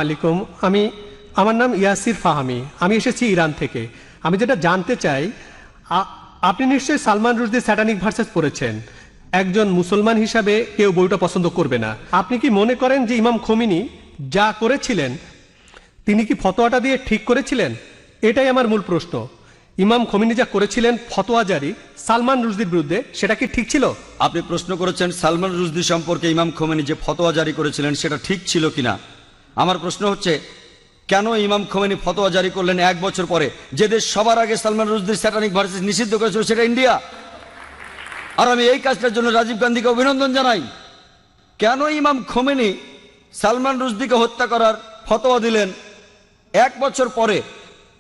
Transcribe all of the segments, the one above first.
আলাইকুম। আমার নাম ইয়াসির ফাহামি। আমি এসেছি ইরান থেকে। আমি যেটা জানতে চাই, আপনি নিশ্চয়ই সালমান রুশদির স্যাটানিক ভার্সেস পড়েছেন। একজন মুসলমান হিসাবে কেউ বইটা পছন্দ করবে না। আপনি কি মনে করেন যে ইমাম খোমেনি যা করেছিলেন তিনি কি ফতোয়াটা দিয়ে ঠিক করেছিলেন? এটাই আমার মূল প্রশ্ন। ইমাম খোমেনি যা করেছিলেন ফতোয়া জারি সালমান রুশদির বিরুদ্ধে, সেটা কি ঠিক ছিল? আপনি প্রশ্ন করেছেন সালমান রুশদি সম্পর্কে ইমাম খোমেনি যে ফতোয়া জারি করেছিলেন সেটা ঠিক ছিল কিনা। আমার প্রশ্ন হচ্ছে, কেন ইমাম খোমেনি ফতোয়া জারি করলেন 1 বছর পরে? যে দেশ সবার আগে সালমান রুশদির স্যাটানিক ভার্সেস নিষিদ্ধ করেছিল সেটা ইন্ডিয়া। আর আমি এই কাজটার জন্য রাজীব গান্ধীকে অভিনন্দন জানাই। কেন ইমাম খোমেনি সালমান রুশদিকে হত্যা করার ফতোয়া দিলেন 1 বছর পরে?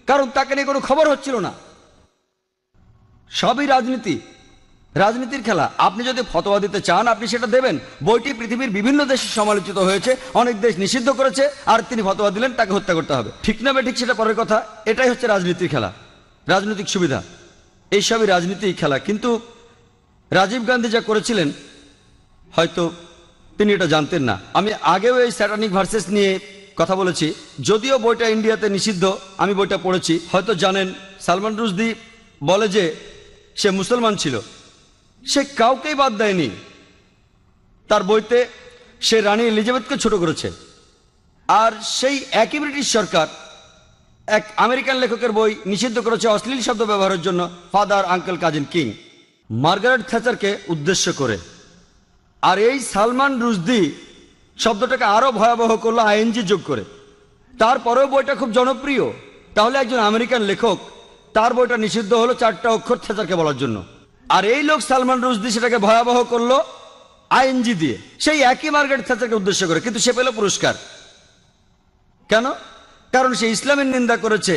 কারণ তাকে নিয়ে কোনো খবর হচ্ছিল না। সবই রাজনীতির খেলা। আপনি যদি ফতোয়া দিতে চান আপনি সেটা দেবেন। বইটি পৃথিবীর বিভিন্ন দেশে সমালোচিত হয়েছে, অনেক দেশ নিষিদ্ধ করেছে, আর তিনি ফতোয়া দিলেন তাকে হত্যা করতে হবে। ঠিক না ঠিক সেটা পরের কথা। এটাই হচ্ছে রাজনীতির খেলা, রাজনৈতিক সুবিধা। এইসবই রাজনীতির খেলা। কিন্তু রাজীব গান্ধী যা করেছিলেন হয়তো তিনি এটা জানতেন না। আমি আগেও এই স্যাটানিক ভার্সেস নিয়ে কথা বলেছি, যদিও বইটা ইন্ডিয়াতে নিষিদ্ধ। আমি বইটা পড়েছি। হয়তো জানেন সালমান রুশদি বলে যে সে মুসলমান ছিল, সে কাউকেই বাদ দেয়নি। তার বইতে সে রানী এলিজাবেথকে ছোট করেছে। আর সেই একই ব্রিটিশ সরকার এক আমেরিকান লেখকের বই নিষিদ্ধ করেছে অশ্লীল শব্দ ব্যবহারের জন্য, father uncle cousin king, Margaret থ্যাচারকে উদ্দেশ্য করে। আর এই সালমান রুশদি শব্দটাকে আরো ভয়াবহ করলো আইএনজি যোগ করে। তারপরেও বইটা খুব জনপ্রিয়। তাহলে একজন আমেরিকান লেখক, তার বইটা নিষিদ্ধ হলো 4টা অক্ষর থ্যাচারকে বলার জন্য। আর এই লোক সালমান রুশদি সেটাকে ভয়াবহ করলো আইএনজি দিয়ে, সেই একই মার্গারেট থ্যাচারকে উদ্দেশ্য করে। কিন্তু সে পেল পুরস্কার। কেন? কারণ সে ইসলামের নিন্দা করেছে।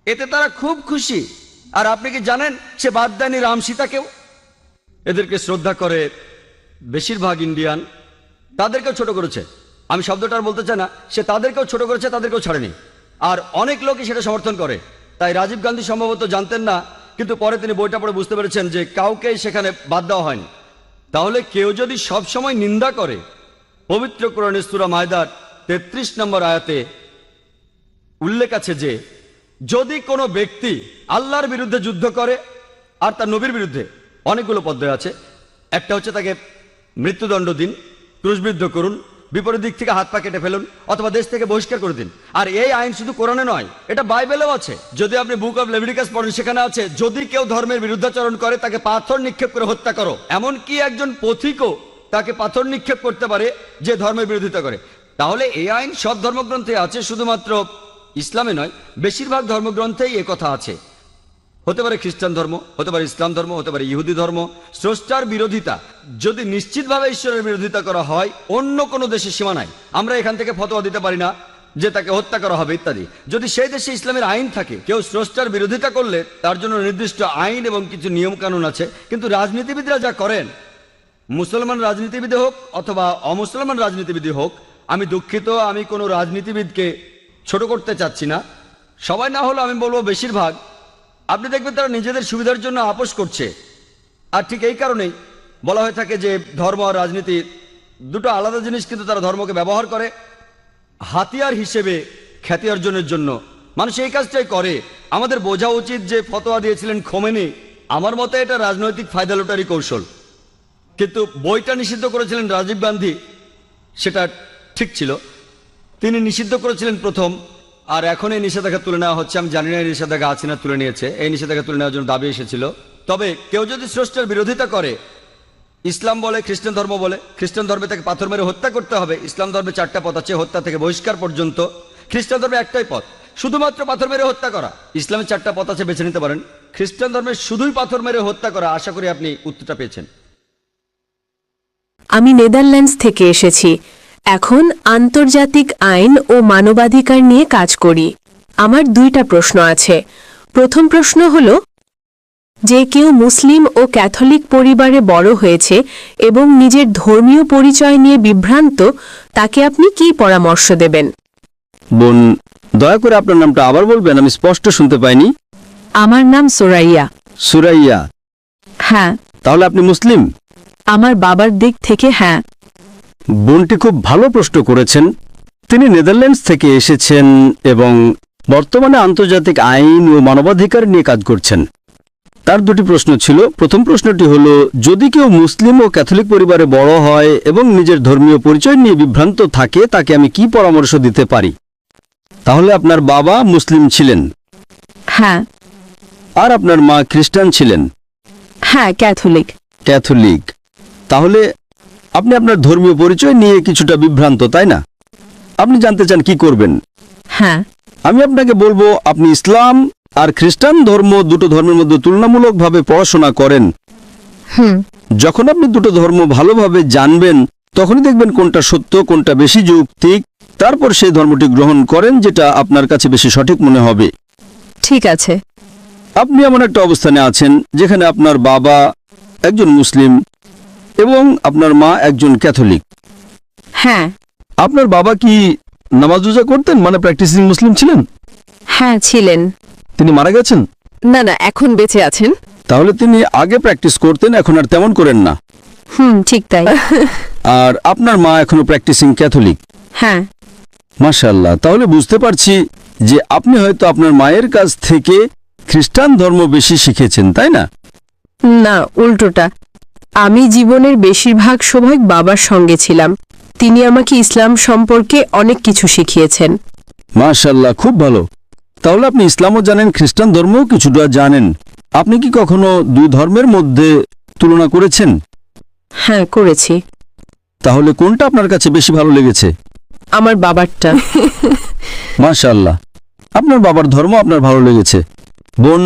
এতে তারা খুব খুশি। আর আপনি কি জানেন সে বাদ দেয়নি রাম সীতাকেও? এদেরকে শ্রদ্ধা করে বেশিরভাগ ইন্ডিয়ান, তাদেরকেও ছোট করেছে। আমি শব্দটা আর বলতে চাই না। সে তাদেরকেও ছোট করেছে, তাদেরকেও ছাড়েনি। আর অনেক লোকই সেটা সমর্থন করে। তাই রাজীব গান্ধী সম্ভবত জানতেন না, কিন্তু পরে তিনি বইটা পড়ে বুঝতে পেরেছেন যে কাউকেই সেখানে বাদ দেওয়া হয়নি। তাহলে কেউ যদি সব সময় নিন্দা করে, পবিত্র কোরআনের সূরা মায়দার 33 নম্বর আয়াতে উল্লেখ আছে যে যদি কোনো ব্যক্তি আল্লাহর বিরুদ্ধে যুদ্ধ করে আর তার নবীর বিরুদ্ধে, অনেকগুলো পদ্ধতি আছে। একটা হচ্ছে তাকে মৃত্যুদণ্ড দিন, ক্রুশবিদ্ধ করুন, বিপরীত দিক থেকে হাত পা কেটে ফেলুন, অথবা দেশ থেকে বহিষ্কার করে দিন। আর এই আইন শুধু কোরআনে নয়, এটা বাইবেলেও আছে। যদি আপনি বুক অফ লেভিটিকাস পড়েন সেখানে আছে যদি কেউ ধর্মের বিরুদ্ধাচরণ করে তাকে পাথর নিক্ষেপ করে হত্যা করো। এমনকি একজন পথিকও তাকে পাথর নিক্ষেপ করতে পারে যে ধর্মের বিরোধিতা করে। তাহলে এই আইন সব ধর্মগ্রন্থে আছে, শুধুমাত্র ইসলামে নয়, বেশিরভাগ ধর্মগ্রন্থেই এ কথা আছে। হতে পারে খ্রিস্টান ধর্ম, হতে পারে ইসলাম ধর্ম, হতে পারে ইহুদি ধর্ম। স্রষ্টার বিরোধিতা যদি নিশ্চিতভাবে ঈশ্বরের বিরোধিতা করা হয়, অন্য কোনো দেশের সীমা নাই। আমরা এখান থেকে ফতোয়া দিতে পারি না যে তাকে হত্যা করা হবে ইত্যাদি। যদি সেই দেশে ইসলামের আইন থাকে, কেউ স্রষ্টার বিরোধিতা করলে তার জন্য নির্দিষ্ট আইন এবং কিছু নিয়ম কানুন আছে। কিন্তু রাজনীতিবিদরা যা করেন, মুসলমান রাজনীতিবিদ হোক অথবা অমুসলমান রাজনীতিবিদ হোক, আমি দুঃখিত, আমি কোনো রাজনীতিবিদকে ছোট করতে চাচ্ছি না, সবাই না হলেও আমি বলবো বেশিরভাগ, আপনি দেখবেন তারা নিজেদের সুবিধার জন্য আপোষ করছে। আর ঠিক এই কারণেই বলা হয়ে থাকে যে ধর্ম আর রাজনীতি দুটো আলাদা জিনিস, কিন্তু তারা ধর্মকে ব্যবহার করে হাতিয়ার হিসেবে খ্যাতি অর্জনের জন্য। মানুষ এই কাজটাই করে। আমাদের বোঝা উচিত যে ফতোয়া দিয়েছিলেন খোমেনি, আমার মতে এটা রাজনৈতিক ফায়দা লুটারি কৌশল। কিন্তু বইটা নিষিদ্ধ করেছিলেন রাজীব গান্ধী, সেটা ঠিক ছিল। তিনি নিষিদ্ধ করেছিলেন প্রথম, আর এখন এই নিষেধাজ্ঞা তুলে নেওয়া হচ্ছে। আমি জানি না এই নিষেধাজ্ঞা আছে না তুলে নিয়েছে। এই নিষেধাজ্ঞা তুলে নেওয়ার জন্য দাবি এসেছিল। তবে কেউ যদি স্রষ্টার বিরোধিতা করে, ইসলাম বলে, খ্রিস্টান ধর্ম বলে, খ্রিস্টান ধর্মে তাকে পাথর মেরে হত্যা করতে হবে। ইসলাম ধর্মে 4টা পথ আছে, হত্যা থেকে বহিষ্কার পর্যন্ত। খ্রিস্টান ধর্মে একটাই পথ, শুধুমাত্র পাথর মেরে হত্যা করা। ইসলামের 4টা পথ আছে, বেছে নিতে পারেন। খ্রিস্টান ধর্মে শুধুই পাথর মেরে হত্যা করা। আশা করি আপনি উত্তরটা পেয়েছেন। আমি নেদারল্যান্ডস থেকে এসেছি। এখন আন্তর্জাতিক আইন ও মানবাধিকার নিয়ে কাজ করি। আমার 2টা প্রশ্ন আছে। প্রথম প্রশ্ন হল, যে কেউ মুসলিম ও ক্যাথলিক পরিবারে বড় হয়েছে এবং নিজের ধর্মীয় পরিচয় নিয়ে বিভ্রান্ত, তাকে আপনি কী পরামর্শ দেবেন? বোন, দয়া করে আপনার নামটা আবার বলবেন, আমি স্পষ্ট শুনতে পাইনি। আমার নাম সুরাইয়া। সুরাইয়া? হ্যাঁ। তাহলে আপনি মুসলিম? আমার বাবার দিক থেকে হ্যাঁ। বোনটি খুব ভালো প্রশ্ন করেছেন। তিনি নেদারল্যান্ডস থেকে এসেছেন এবং বর্তমানে আন্তর্জাতিক আইন ও মানবাধিকার নিয়ে কাজ করছেন। তার দুটি প্রশ্ন ছিল। প্রথম প্রশ্নটি হলো, যদি কেউ মুসলিম ও ক্যাথলিক পরিবারে বড় হয় এবং নিজের ধর্মীয় পরিচয় নিয়ে বিভ্রান্ত থাকে, তাকে আমি কি পরামর্শ দিতে পারি? তাহলে আপনার বাবা মুসলিম ছিলেন হ্যাঁ। আর আপনার মা খ্রিস্টান ছিলেন। হ্যাঁ, ক্যাথলিক। ক্যাথলিক। তাহলে আপনি আপনার ধর্মীয় পরিচয় নিয়ে কিছুটা বিভ্রান্ত, তাই না? আপনি জানতে চান কি করবেন। হ্যাঁ। আমি আপনাকে বলবো, আপনি ইসলাম আর খ্রিস্টান ধর্ম দুটো ধর্মের মধ্যে তুলনামূলকভাবে পড়াশোনা করেন। যখন আপনি দুটো ধর্ম ভালোভাবে জানবেন, তখনই দেখবেন কোনটা সত্য, কোনটা বেশি যৌক্তিক। তারপর সেই ধর্মটি গ্রহণ করেন যেটা আপনার কাছে বেশি সঠিক মনে হবে। ঠিক আছে। আপনি এমন একটা অবস্থানে আছেন যেখানে আপনার বাবা একজন মুসলিম এবং আপনার মা একজন ক্যাথলিক। হ্যাঁ। আপনার বাবা কি নামাজ রোজা করতেন, মানে প্র্যাকটিসিং মুসলিম ছিলেন? হ্যাঁ, ছিলেন। তিনি মারা গেছেন? না না, এখন বেঁচে আছেন। তাহলে তিনি আগে প্র্যাকটিস করতেন, এখন আর তেমন করেন না। ঠিক তাই। আর আপনার মা এখনো প্র্যাকটিসিং ক্যাথলিক। হ্যাঁ। মাশাআল্লাহ। তাহলে বুঝতে পারছি যে আপনি হয়তো আপনার মায়ের কাছ থেকে খ্রিস্টান ধর্ম বেশি শিখেছেন, তাই না? না, উল্টোটা। আমি জীবনের বেশিরভাগ সময় বাবার সঙ্গে ছিলাম। তিনি আমাকে ইসলাম সম্পর্কে অনেক কিছু শিখিয়েছেন। মাশাআল্লাহ, খুব ভালো। তাহলে আপনি ইসলামও জানেন, খ্রিস্টান ধর্মও কিছুটা জানেন। আপনি কি কখনো দুই ধর্মের মধ্যে তুলনা করেছেন? হ্যাঁ, করেছি। তাহলে কোনটা আপনার কাছে বেশি ভালো লেগেছে? আমার বাবারটা। মাশাআল্লাহ, আপনার বাবার ধর্ম আপনার ভালো লেগেছে। বোন,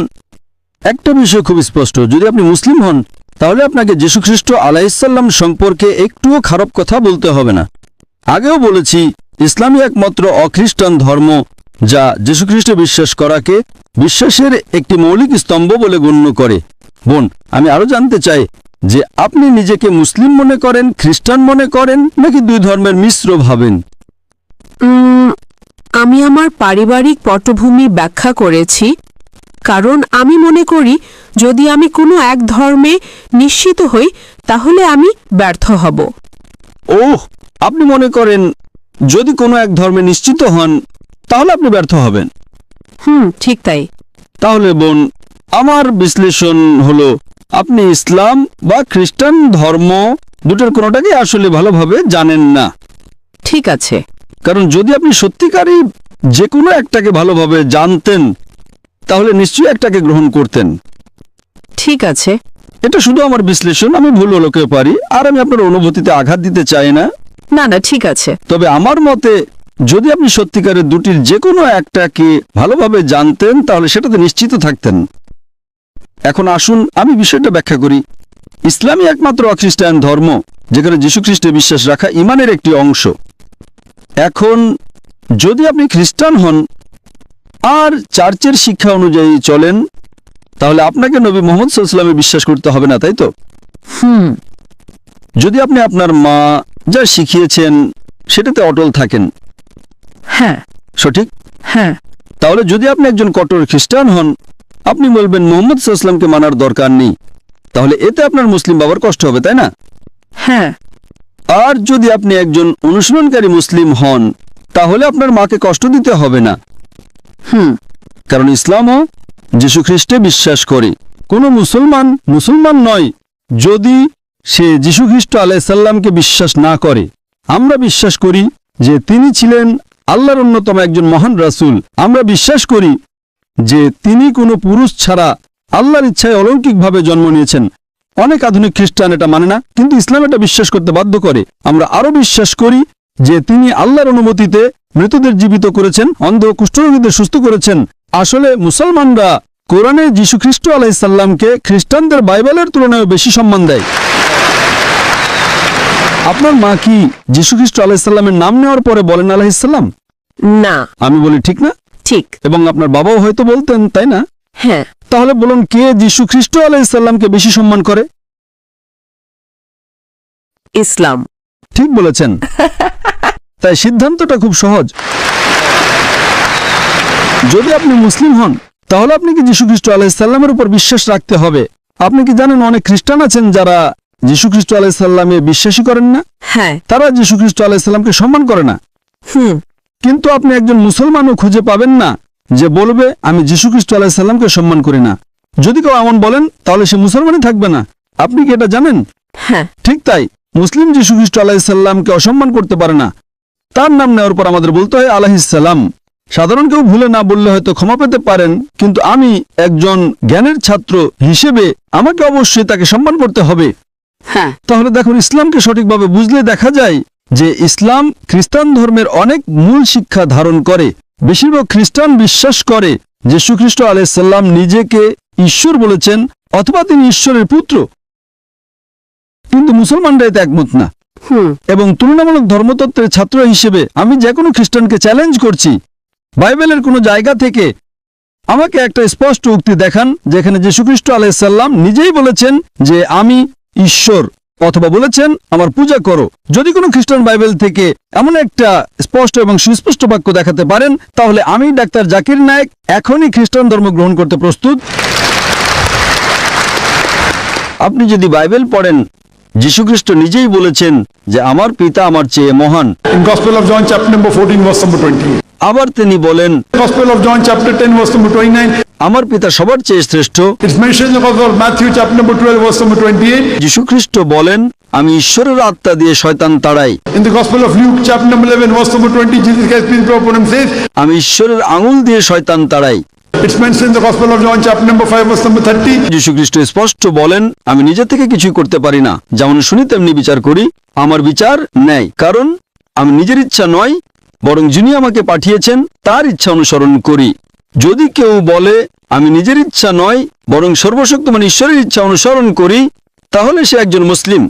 একটা বিষয় খুব স্পষ্ট, যদি আপনি মুসলিম হন তাহলে আপনাকে যীশুখ্রিস্ট আলাইহিসসালাম সম্পর্কে একটুও খারাপ কথা বলতে হবে না। আগেও বলেছি, ইসলামই একমাত্র অখ্রিস্টান ধর্ম যা যীশুখ্রিস্টে বিশ্বাস করাকে বিশ্বাসের একটি মৌলিক স্তম্ভ বলে গণ্য করে। বোন, আমি আরো জানতে চাই যে আপনি নিজেকে মুসলিম মনে করেন, খ্রিস্টান মনে করেন, নাকি দুই ধর্মের মিশ্র ভাবেন? আমি আমার পারিবারিক পটভূমি ব্যাখ্যা করেছি, কারণ আমি মনে করি যদি আমি কোনো এক ধর্মে নিশ্চিত হই তাহলে আমি ব্যর্থ হব। ওহ, আপনি মনে করেন যদি কোনো এক ধর্মে নিশ্চিত হন তাহলে আপনি ব্যর্থ হবেন? ঠিক তাই। তাহলে বোন, আমার বিশ্লেষণ হলো আপনি ইসলাম বা খ্রিস্টান ধর্ম দুটোর কোনোটাকে আসলে ভালোভাবে জানেন না। ঠিক আছে। কারণ যদি আপনি সত্যিকারই যে কোনো একটাকে ভালোভাবে জানতেন তাহলে নিশ্চয়ই একটাকে গ্রহণ করতেন। ঠিক আছে। এটা শুধু আমার বিশ্লেষণ, আমি ভুল হতে পারি, আর আমি আপনার অনুভূতিতে আঘাত দিতে চাই না। না না, ঠিক আছে। তবে আমার মতে যদি আপনি সত্যিকারের দুটির যে কোনো একটাকে ভালোভাবে জানতেন তাহলে সেটাতে নিশ্চিত থাকতেন। এখন আসুন আমি বিষয়টা ব্যাখ্যা করি। ইসলামই একমাত্র অখ্রিস্টান ধর্ম যেখানে যীশুখ্রিস্টে বিশ্বাস রাখা ঈমানের একটি অংশ। এখন যদি আপনি খ্রিস্টান হন আর চার্চের শিক্ষা অনুযায়ী চলেন তাহলে আপনাকে নবী মুহাম্মদ সাল্লাল্লাহু আলাইহি ওয়াসাল্লামে বিশ্বাস করতে হবে না, তাই তো? যদি আপনি আপনার মা যা শিখিয়েছেন সেটাতে অটল থাকেন। হ্যাঁ। সঠিক? হ্যাঁ। তাহলে যদি আপনি একজন কট্টর খ্রিস্টান হন, আপনি বলবেন মুহাম্মদ সাল্লাল্লাহু আলাইহি ওয়াসাল্লামকে মানার দরকার নেই, তাহলে এতে আপনার মুসলিম বাবার কষ্ট হবে, তাই না? হ্যাঁ। আর যদি আপনি একজন অনুশীলনকারী মুসলিম হন তাহলে আপনার মাকে কষ্ট দিতে হবে না। কারণ ইসলামও যীশুখ্রিস্টে বিশ্বাস করে। কোনো মুসলমান নয় যদি সে যীশুখ্রিস্ট আলাইহিস সালামকে বিশ্বাস না করে। আমরা বিশ্বাস করি যে তিনি ছিলেন আল্লাহর অন্যতম একজন মহান রাসূল। আমরা বিশ্বাস করি যে তিনি কোনো পুরুষ ছাড়া আল্লাহর ইচ্ছায় অলৌকিকভাবে জন্ম নিয়েছেন। অনেক আধুনিক খ্রিস্টান এটা মানে না, কিন্তু ইসলাম এটা বিশ্বাস করতে বাধ্য করে। আমরা আরো বিশ্বাস করি যে তিনি আল্লাহর অনুমতিতে মৃতদের জীবিত করেছেন, অন্ধ কুষ্ঠরোগীদের সুস্থ করেছেন। আসলে মুসলমানরা কোরআনে যীশুখ্রিস্ট আলাইহিস সালামকে খ্রিস্টানদের বাইবেলের তুলনায় বেশি সম্মান দেয়। আপনার মা কি যীশুখ্রিস্ট আলাইহিস সালামের নাম নেওয়ার পরে বলেন আলাইহিস সালাম? না। আমি বলি ঠিক না? ঠিক। এবং আপনার বাবাও হয়তো বলতেন, তাই না? হ্যাঁ। তাহলে বলুন, কে যীশুখ্রিস্ট আলাইহিস সালামকে বেশি সম্মান করে? ইসলাম। ঠিক বলেছেন। তাই সিদ্ধান্তটা খুব সহজ। যদি আপনি মুসলিম হন তাহলে আপনি কি যীশুখ্রিস্ট আলাইহিস সালামের উপর বিশ্বাস রাখতে হবে। আপনি কি জানেন অনেক খ্রিস্টান আছেন যারা যীশুখ্রিস্ট আলাইহিস সালামে বিশ্বাসই করেন না? হ্যাঁ। তারা যীশুখ্রিস্ট আলাইহিস সালামকে সম্মান করে না। কিন্তু আপনি একজন মুসলমানও খুঁজে পাবেন না যে বলবে আমি যীশু খ্রিস্ট আলাইসাল্লামকে সম্মান করি না। যদি কেউ এমন বলেন তাহলে সে মুসলমানই থাকবে না। আপনি কি এটা জানেন? হ্যাঁ। ঠিক তাই, মুসলিম যীশু খ্রিস্ট আলাইসাল্লামকে অসম্মান করতে পারে না। তার নাম নেওয়ার পর আমাদের বলতে হয় আলাইহিসসালাম। সাধারণ কেউ ভুলে না বললে হয়তো ক্ষমা পেতে পারেন, কিন্তু আমি একজন জ্ঞানের ছাত্র হিসেবে আমাকে অবশ্যই তাকে সম্মান করতে হবে। হ্যাঁ। তাহলে দেখুন, ইসলামকে সঠিকভাবে বুঝলে দেখা যায় যে ইসলাম খ্রিস্টান ধর্মের অনেক মূল শিক্ষা ধারণ করে। বেশিরভাগ খ্রিস্টান বিশ্বাস করে যীশু খ্রিস্ট আলাইহিসসালাম নিজেকে ঈশ্বর বলেছেন অথবা তিনি ঈশ্বরের পুত্র, কিন্তু মুসলমানরা এতে একমত না। এবং তুলনামূলক ধর্মতত্ত্বের ছাত্র হিসেবে আমি যে কোনো খ্রিস্টানকে চ্যালেঞ্জ করছি, বাইবেলের কোনো জায়গা থেকে আমাকে একটা স্পষ্ট উক্তি দেখান যেখানে যীশু খ্রিস্ট আলাইহিসসালাম নিজেই বলেছেন যে আমি ঈশ্বর, অথবা বলেছেন আমার পূজা করো। যদি কোনো খ্রিস্টান বাইবেল থেকে এমন একটা স্পষ্ট এবং সুস্পষ্ট বাক্য দেখাতে পারেন, তাহলে আমি ডাক্তার জাকির নায়েক এখনই খ্রিস্টান ধর্ম গ্রহণ করতে প্রস্তুত। আপনি যদি বাইবেল পড়েন, যীশু খ্রিস্ট নিজেই বলেছেন যে আমার পিতা আমার চেয়ে মহান। In Gospel of John chapter number 14 verse number 20. আবার তিনি বলেন Gospel of John chapter 10 verse number 29. আমার পিতা সবার চেয়ে শ্রেষ্ঠ। It's mentioned in the Gospel of Matthew chapter number 12 verse number 28. যীশু খ্রিস্ট বলেন আমি ঈশ্বরের আত্মা দিয়ে শয়তান তাড়াই। In the Gospel of Luke chapter number 11 verse number 20, Jesus Christ peace be upon him says, আমি ঈশ্বরের আঙুল দিয়ে শয়তান তাড়াই। it's mentioned in the Gospel of John chapter number 5 verse number 30. যীশু খ্রিস্ট স্পষ্ট বলেন আমি নিজে থেকে কিছুই করতে পারি না, যেমন শুনি তেমনি বিচার করি। আমার বিচার ন্যায়, কারণ আমি নিজের ইচ্ছা নয় বরং যিনি আমাকে পাঠিয়েছেন তার ইচ্ছা অনুসরণ করি। যদি কেউ বলে আমি নিজের ইচ্ছা নয় বরং সর্বশক্তিমান ঈশ্বরের ইচ্ছা অনুসরণ করি, তাহলে সে একজন মুসলিম।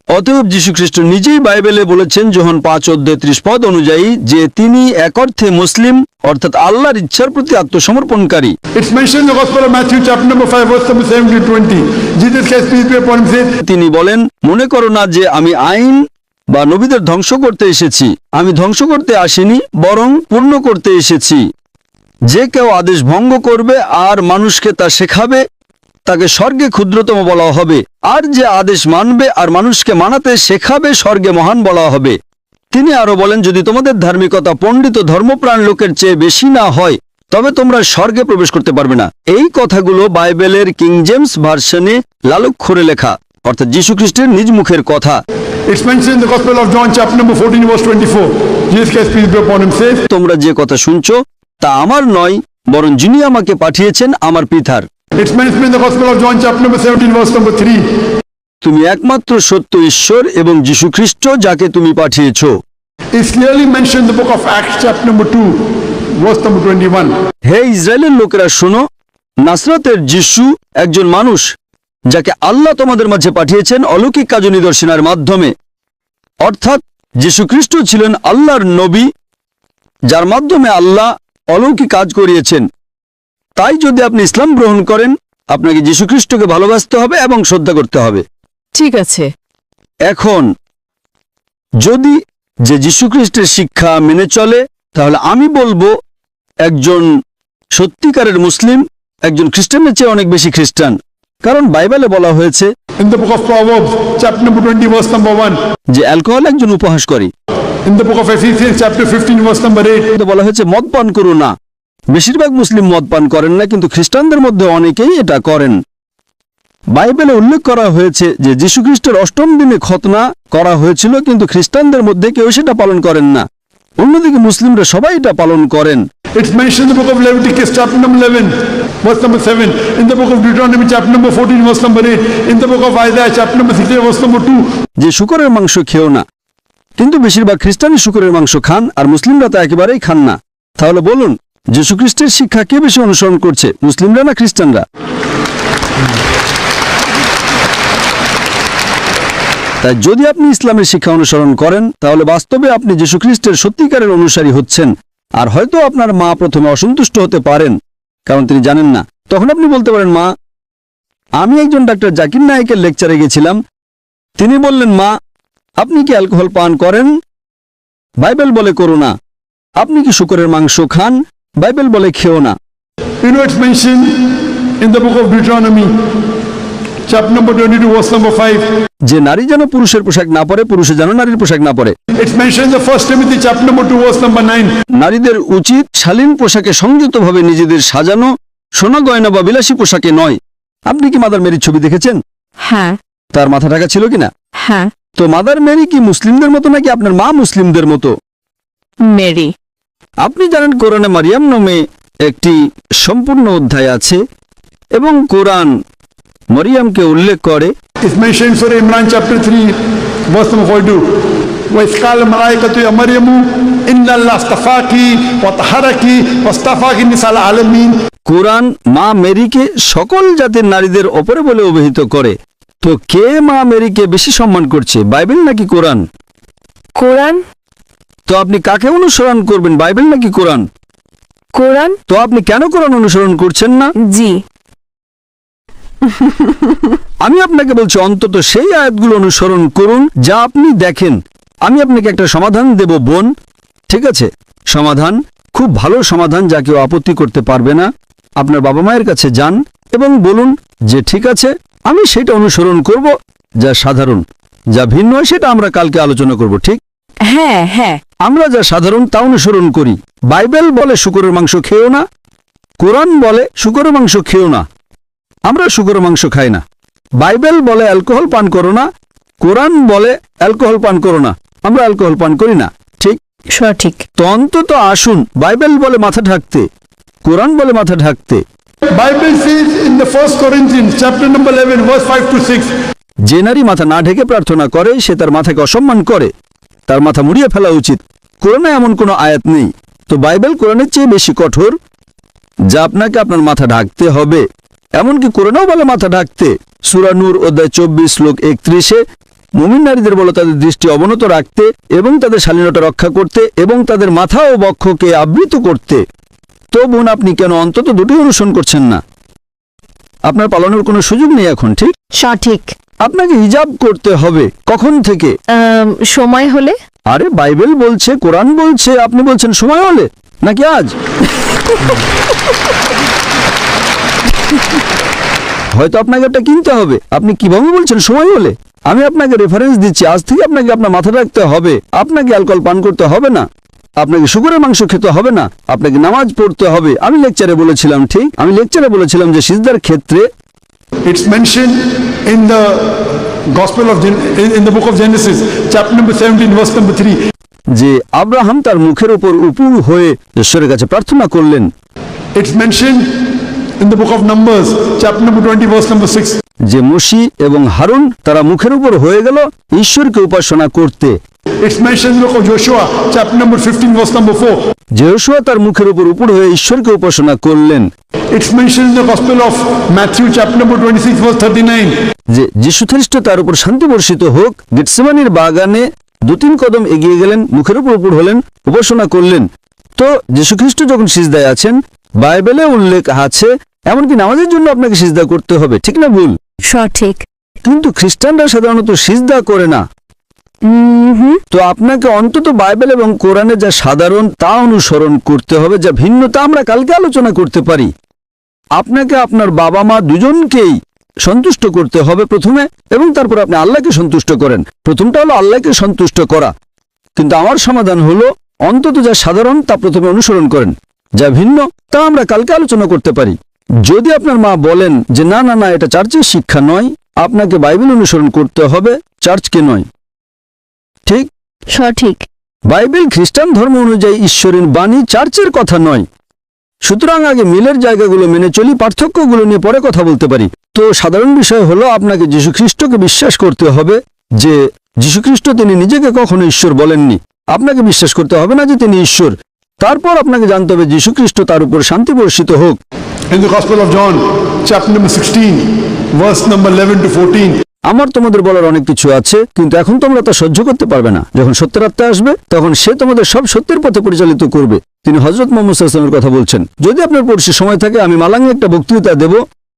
অতএব যীশু খ্রিস্ট নিজেই বাইবেলে বলেছেন যোহান 5:30 অনুযায়ী যে তিনি এক অর্থে মুসলিম, অর্থাৎ আল্লাহর ইচ্ছার প্রতি আত্মসমর্পণকারী। It's mentioned in the Gospel of Matthew chapter number 5 verse number 7-20. Jesus Christ peace be upon him says, তিনি বলেন মনে করো না যে আমি আইন বা নবীদের ধ্বংস করতে এসেছি। আমি ধ্বংস করতে আসিনি, বরং পূর্ণ করতে এসেছি। যে কেউ আদেশ ভঙ্গ করবে আর মানুষকে তা শেখাবে, তাকে স্বর্গে ক্ষুদ্রতম বলা হবে, আর যে আদেশ মানবে আর মানুষকে মানাতে শেখাবে স্বর্গে মহান বলা হবে। তিনি আরো বলেন যদি তোমাদের ধার্মিকতা পণ্ডিত ধর্মপ্রাণ লোকের চেয়ে বেশি না হয়, তবে তোমরা স্বর্গে প্রবেশ করতে পারবে না। এই কথাগুলো বাইবেলের কিং জেমস ভার্সনে লালক্ষরে লেখা, অর্থাৎ যীশু খ্রিস্টের নিজ মুখের কথা। it's mentioned in the Gospel of John chapter number 14 verse 24. Jesus Christ peace be upon him says, তোমরা যে কথা শুনছো তা আমার নয়, বরং যিনি আমাকে পাঠিয়েছেন আমার পিতার। it's mentioned in the Gospel of John chapter number 17 verse number 3. তুমি একমাত্র সত্য ঈশ্বর এবং যীশু খ্রিস্ট যাকে তুমি পাঠিয়েছো। It's clearly mentioned in the book of Acts chapter number 2 verse number 21. হে ইসরায়েলের লোকেরা শোনো, নাসরাতের যিশু একজন মানুষ যাকে আল্লাহ তোমাদের মাঝে পাঠিয়েছেন অলৌকিক কাজ ও নিদর্শনের মাধ্যমে। অর্থাৎ যীশু খ্রিস্ট ছিলেন আল্লাহর নবী, যার মাধ্যমে আল্লাহ অলৌকিক কাজ করিয়েছেন। তাই যদি আপনি ইসলাম গ্রহণ করেন, আপনাকে যীশু খ্রিস্টকে ভালোবাসতে হবে এবং শ্রদ্ধা করতে হবে। ঠিক আছে। এখন যদি যে যীশু খ্রিস্টের শিক্ষা মেনে চলে, তাহলে আমি বলবো একজন সত্যিকারের মুসলিম একজন খ্রিস্টানের চেয়ে অনেক বেশি খ্রিস্টান, কারণ বাইবেলে বলা হয়েছে In the book of Proverbs chapter number 20 verse number 1. যে অ্যালকোহল একজন উপহাস করে। In the book of Ephesians chapter 15 verse number 8. বলা হয়েছে মদ পান করো না। বেশিরভাগ মুসলিম মদ পান করেন না, কিন্তু খ্রিস্টানদের মধ্যে অনেকেই এটা করেন। বাইবেলে উল্লেখ করা হয়েছে যে যীশু খ্রিস্টের অষ্টম দিনে খতনা করা হয়েছিল, কিন্তু খ্রিস্টানদের মধ্যে কেউ সেটা পালন করেন না। অন্যদিকে মুসলিমরা সবাই এটা পালন করেন। It's mentioned in the book of Leviticus chapter number 11 verse number 7. In the book of Deuteronomy chapter number 14 verse number 8. In the book of Isaiah chapter number 6 verse number 2. যে শূকরের মাংস খেও না, কিন্তু বেশিরভাগ খ্রিস্টানই শূকরের মাংস খান আর মুসলিমরা তা একেবারেই খান না। তাহলে বলুন যীশু খ্রিস্টের শিক্ষা কে বেশি অনুসরণ করছে, মুসলিমরা না খ্রিস্টানরা? তাই যদি আপনি ইসলামের শিক্ষা অনুসরণ করেন, তাহলে বাস্তবে আপনি যীশু খ্রিস্টের সত্যিকারের অনুসারী হচ্ছেন। আর হয়তো আপনার মা প্রথমে অসন্তুষ্ট হতে পারেন, কারণ তিনি জানেন না। তখন আপনি বলতে পারেন, মা, আমি একজন ডাক্তার জাকির নায়েকের লেকচারে গেছিলাম, তিনি বললেন, মা, আপনি কি অ্যালকোহল পান করেন? বাইবেল বলে করো না। আপনি কি শূকরের মাংস খান? বাইবেল বলে খেও না। You know, it's mentioned in the book of Deuteronomy chapter number 22, verse number 5. যে নারী যেন পুরুষের পোশাক না পরে, পুরুষে যেন নারীর পোশাক না পরে। It's mentioned in the 1 Timothy chapter number 2, verse number 9. নারীদের উচিত শালীন পোশাকে সংযতভাবে নিজেদের সাজানো, সোনা গয়না বা বিলাসী পোশাকে নয়। আপনি কি মাদার মেরির ছবি দেখেছেন? হ্যাঁ তার মাথা ঢাকা ছিল কিনা? হ্যাঁ। তো মাদার মেরি কি মুসলিমদের মতো নাকি আপনার মা মুসলিমদের মতো? মেরি। আপনি জানেন কোরআনে মারিয়াম নামে একটি সম্পূর্ণ অধ্যায় আছে এবং কোরআন মরিয়ামকে উল্লেখ করে। It's mentioned in Surah Imran chapter 3, verse number 42. وَإِذْ قَالَ الْمَلَائِكَةُ يَا مَرْيَمُ إِنَّ اللَّهَ اصْطَفَاكِ وَطَهَّرَكِ وَاصْطَفَاكِ نِسَاءَ الْعَالَمِينَ। কোরআন মা মেরিকে সকল জাতির নারীদের ওপরে বলে অভিহিত করে। তো কে মা মেরিকে বেশি সম্মান করছে, বাইবেল নাকি কোরআন? কোরআন। তো আপনি কাকে অনুসরণ করবেন, বাইবেল নাকি কোরআন? কোরআন। তো আপনি কেন কোরআন অনুসরণ করছেন না? জি। আমি আপনাকে বলছি অন্তত সেই আয়াতগুলো অনুসরণ করুন যা আপনি দেখেন। আমি আপনাকে একটা সমাধান দেব বোন, ঠিক আছে? সমাধান, খুব ভালো সমাধান যা কেউ আপত্তি করতে পারবে না। আপনার বাবা মায়ের কাছে যান এবং বলুন যে ঠিক আছে, আমি সেটা অনুসরণ করব যা সাধারণ, যা ভিন্ন হয় সেটা আমরা কালকে আলোচনা করব, ঠিক? হ্যাঁ হ্যাঁ। আমরা যা সাধারণ তা অনুসরণ করি। বাইবেল বলে শূকরের মাংস খেও না, কোরআন বলে শূকরের মাংস খেও না। আমরা শূকরের মাংস খাই না। বাইবেল বলে অ্যালকোহল পান করো না, কোরআন বলে অ্যালকোহল পান করো না। আমরা অ্যালকোহল পান করি না, ঠিক? সঠিক। তো অন্তত আসুন, বাইবেল বলে মাথা ঢাকতে, কোরআন বলে মাথা ঢাকতে। Bible says in the 1 Corinthians chapter number 11, verse 5 to 6. যে নারী মাথা না ঢেকে প্রার্থনা করে সে তার মাথাকে অসম্মান করে, তার মাথা মুড়িয়ে ফেলা উচিত। কোরআনে এমন কোনো আয়াত নেই। তো বাইবেল কোরআনের চেয়ে বেশি কঠোর, যা আপনাকে আপনার মাথা ঢাকতে হবে। এমনকি কোরআনেও বলে মাথা ঢাকতে। সূরা নূর অধ্যায় 24 শ্লোক 31-এ মুমিন নারীদের বলে তাদের দৃষ্টি অবনত রাখতে এবং তাদের শালীনতা রক্ষা করতে এবং তাদের মাথা ও বক্ষকে আবৃত করতে। তো বোন, আপনি কেন অন্তত দুটি অনুসরণ করছেন না? আপনার পালানোর কোনো সুযোগ নেই এখন, ঠিক? সঠিক। আপনাকে হিজাব করতে হবে। কখন থেকে? সময় হলে। আরে বাইবেল বলছে, কোরআন বলছে, আপনি বলছেন সময় হলে, নাকি আজ? হয়তো আপনাকে এটা কিনতে হবে। আপনি কিভাবে বলছেন সময় হলে? আমি আপনাকে রেফারেন্স দিচ্ছি। আজ থেকে আপনাকে আপনার মাথা রাখতে হবে। আপনাকে অ্যালকোহল পান করতে হবে না, আপনাকে শূকরের মাংস খেতে হবে না, আপনাকে নামাজ পড়তে হবে। আমি লেকচারে বলেছিলাম, ঠিক? আমি লেকচারে বলেছিলাম যে সিজদার ক্ষেত্রে It's mentioned in the Gospel of in the book of Genesis, chapter number 17, verse number 3. যে আব্রাহাম তার মুখের উপর উপুর হয়ে ঈশ্বরের কাছে প্রার্থনা করলেন। It's mentioned in the book of Numbers, chapter number 20, verse number 6. যে মুশি এবং হারুন তারা মুখের উপর হয়ে গেল ঈশ্বরকে উপাসনা করতে। It's mentioned in the book of Joshua, chapter number 15, verse number 4. যে যোশুয়া তার মুখের উপর উপুর হয়ে ঈশ্বরকে উপাসনা করলেন। It's mentioned in the Gospel of Matthew, chapter number 26, verse 39. যে যীশু খ্রিস্ট তার উপর শান্তি বর্ষিত হোক গেতসেমানির বাগানে 2-3 কদম এগিয়ে গেলেন, মুখের উপর উপুর হলেন, উপাসনা করলেন। তো যীশু খ্রিস্ট যখন সিজদায় আছেন, বাইবেলে উল্লেখ আছে এমনকি নামাজের জন্য আপনাকে সিজদা করতে হবে, ঠিক না ভুল? সঠিক। কিন্তু খ্রিস্টানরা সাধারণত সিজদা করে না। তো আপনাকে অন্তত বাইবেল এবং কোরআনে যা সাধারণ তা অনুসরণ করতে হবে, যা ভিন্ন তা আমরা কালকে আলোচনা করতে পারি। আপনাকে আপনার বাবা মা দুজনকেই সন্তুষ্ট করতে হবে প্রথমে, এবং তারপর আপনি আল্লাহকে সন্তুষ্ট করেন। প্রথমটা হলো আল্লাহকে সন্তুষ্ট করা। কিন্তু আমার সমাধান হলো অন্তত যা সাধারণ তা প্রথমে অনুসরণ করেন, যা ভিন্ন তা আমরা কালকে আলোচনা করতে পারি। যদি আপনার মা বলেন যে না না না এটা চার্চের শিক্ষা নয়, আপনাকে বাইবেল অনুসরণ করতে হবে, চার্চকে নয়, ঠিক? সঠিক। বাইবেল খ্রিস্টান ধর্ম অনুযায়ী ঈশ্বরের বাণী, চার্চের কথা নয়। সুতরাং আগে মিলের জায়গাগুলো মেনে চলি, পার্থক্যগুলো নিয়ে পরে কথা বলতে পারি। তো সাধারণ বিষয় হলো আপনাকে যীশু খ্রিস্টকে বিশ্বাস করতে হবে যে যীশু খ্রিস্ট তিনি নিজেকে কখনো ঈশ্বর বলেননি। আপনাকে বিশ্বাস করতে হবে না যে তিনি ঈশ্বর। তারপর আপনাকে জানতে হবে যীশু খ্রিস্ট তার উপর শান্তি বর্ষিত হোক। In the Gospel of John, chapter number 16, verse number 11 to 14. আমার তোমাদের বলার অনেক কিছু আছে, কিন্তু এখন তোমরা তা সহ্য করতে পারবে না। যখন সত্যের আত্মা আসবে তখন সে তোমাদের সব সত্যের পথে পরিচালিত করবে। তিনি হযরত মুহাম্মদ সাল্লাল্লাহু আলাইহি ওয়াসাল্লামের কথা বলছেন। যদি আপনার পড়শি সময় থাকে আমি মালাঙ্গে একটা বক্তৃতা দেব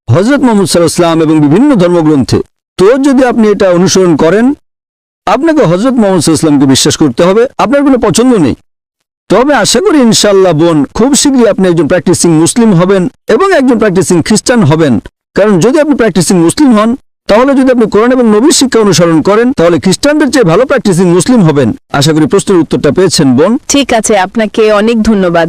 হযরত মুহাম্মদ সাল্লাল্লাহু আলাইহি ওয়াসাল্লাম এবং বিভিন্ন ধর্মগ্রন্থে। তো যদি আপনি এটা অনুসরণ করেন, আপনাকে হযরত মুহাম্মদ সাল্লাল্লাহু আলাইহি ওয়াসাল্লামকে বিশ্বাস করতে হবে। আপনার কোনো পছন্দ নেই। তবে আশা করি ইনশাআল্লাহ বোন, খুব শীঘ্রই আপনি একজন প্র্যাকটিসিং মুসলিম হবেন এবং একজন প্র্যাকটিসিং খ্রিস্টান হবেন। কারণ যদি আপনি প্র্যাকটিসিং মুসলিম হন তাহলে যদি আপনি কোরআন এবং নবীর শিক্ষা অনুসরণ করেন তাহলে খ্রিস্টানদের চেয়ে ভালো প্র্যাকটিসিং মুসলিম হবেন। আশা করি প্রশ্নের উত্তরটা পেয়েছেন বোন। ঠিক আছে, আপনাকে অনেক ধন্যবাদ।